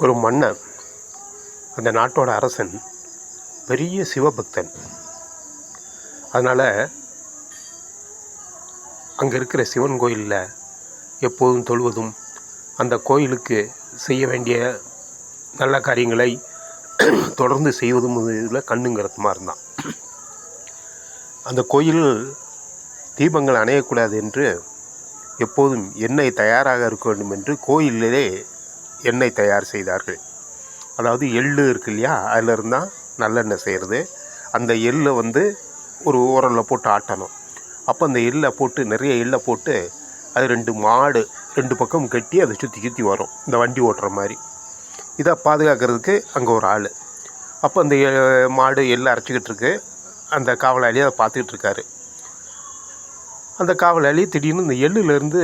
ஒரு மன்னன், அந்த நாட்டோட அரசன் பெரிய சிவபக்தன். அதனால் அங்கே இருக்கிற சிவன் கோயிலில் எப்போதும் தொழுவதும், அந்த கோயிலுக்கு செய்ய வேண்டிய நல்ல காரியங்களை தொடர்ந்து செய்வதும் இதில் கண்ணுங்கிறதுமா இருந்தான். அந்த கோயில் தீபங்கள் அணையக்கூடாது என்று எப்போதும் எண்ணெய் தயாராக இருக்க வேண்டும் என்று கோயிலிலே எண்ணெய் தயார் செய்தார்கள். அதாவது எள்ளு இருக்கு இல்லையா, அதில் இருந்தால் நல்லெண்ணெய் செய்கிறது. அந்த எள்ளை ஒரு உரலில் போட்டு ஆட்டணும். அப்போ அந்த எள்ளை போட்டு நிறைய எள்ளை போட்டு அது 2 மாடு 2 பக்கம் கட்டி அதை சுற்றி சுற்றி வரும், இந்த வண்டி ஓட்டுற மாதிரி. இதை பாதுகாக்கிறதுக்கு அங்கே ஒரு ஆள். அப்போ அந்த மாடு எள்ளை அரைச்சிக்கிட்டு இருக்கு. அந்த காவலாளி அதை பார்த்துக்கிட்டு இருக்காரு. அந்த காவலாளி திடீர்னு இந்த எள்ளுலேருந்து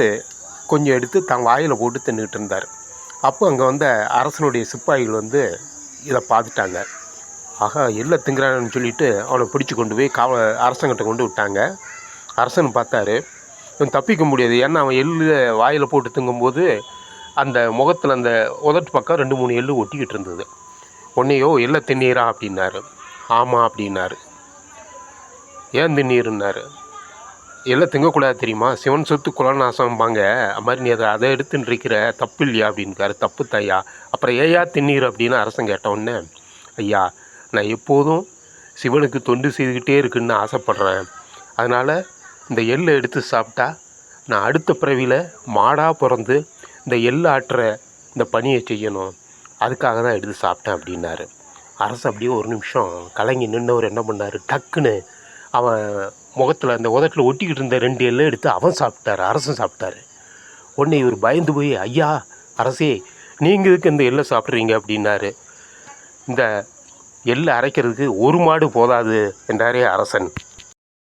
கொஞ்சம் எடுத்து தன் வாயில் போட்டு தின்னுக்கிட்டு இருந்தார். அப்போ அங்கே அரசனுடைய சிப்பாய்கள் இதை பார்த்துட்டாங்க. ஆகா, எள்ளை திங்கிறான்னு சொல்லிட்டு அவனை பிடிச்சி கொண்டு போய் அரசங்கிட்ட கொண்டு விட்டாங்க. அரசன் பார்த்தாரு, இவன் தப்பிக்க முடியாது. ஏன்னா அவன் எள்ளு வாயில் போட்டு திங்கும்போது அந்த முகத்தில் அந்த உதட்டு பக்கம் 2-3 எள்ளு ஒட்டிக்கிட்டு இருந்தது. உன்னையோ எள்ளை தின்னீரா அப்படின்னாரு. ஆமாம் அப்படின்னாரு. ஏன் தின்னீருன்னாரு. எல்லாம் திங்கக்கூடாது தெரியுமா, சிவன் சொத்து குலநாசம்பாங்க, அது மாதிரி நீ அதை எடுத்துன்னு இருக்கிற, தப்பு இல்லையா அப்படின்னுக்காரு. தப்பு தாயா. அப்புறம் ஏயா தின்னீர் அப்படின்னு அரசன் கேட்டவுடனே, ஐயா நான் எப்போதும் சிவனுக்கு தொண்டு செய்துக்கிட்டே இருக்குன்னு ஆசைப்பட்றேன். அதனால் இந்த எள்ளை எடுத்து சாப்பிட்டா நான் அடுத்த பிறவியில் மாடாக பிறந்து இந்த எள்ளை ஆட்டுற இந்த பணியை செய்யணும், அதுக்காக தான் எடுத்து சாப்பிட்டேன் அப்படின்னாரு. அரசு அப்படியே ஒரு நிமிஷம் கலங்கி நின்றவர் என்ன பண்ணார், டக்குன்னு அவன் முகத்தில் அந்த உதட்டில் ஒட்டிக்கிட்டு இருந்த 2 எள்ளை எடுத்து அவன் சாப்பிட்டார். அரசன் சாப்பிட்டாரு. உடனே இவர் பயந்து போய், ஐயா அரசே, நீங்கள் இதுக்கு இந்த எள்ளை சாப்பிட்றீங்க அப்படின்னாரு. இந்த எள்ளை அரைக்கிறதுக்கு 1 மாடு போதாது என்றாரே அரசன்.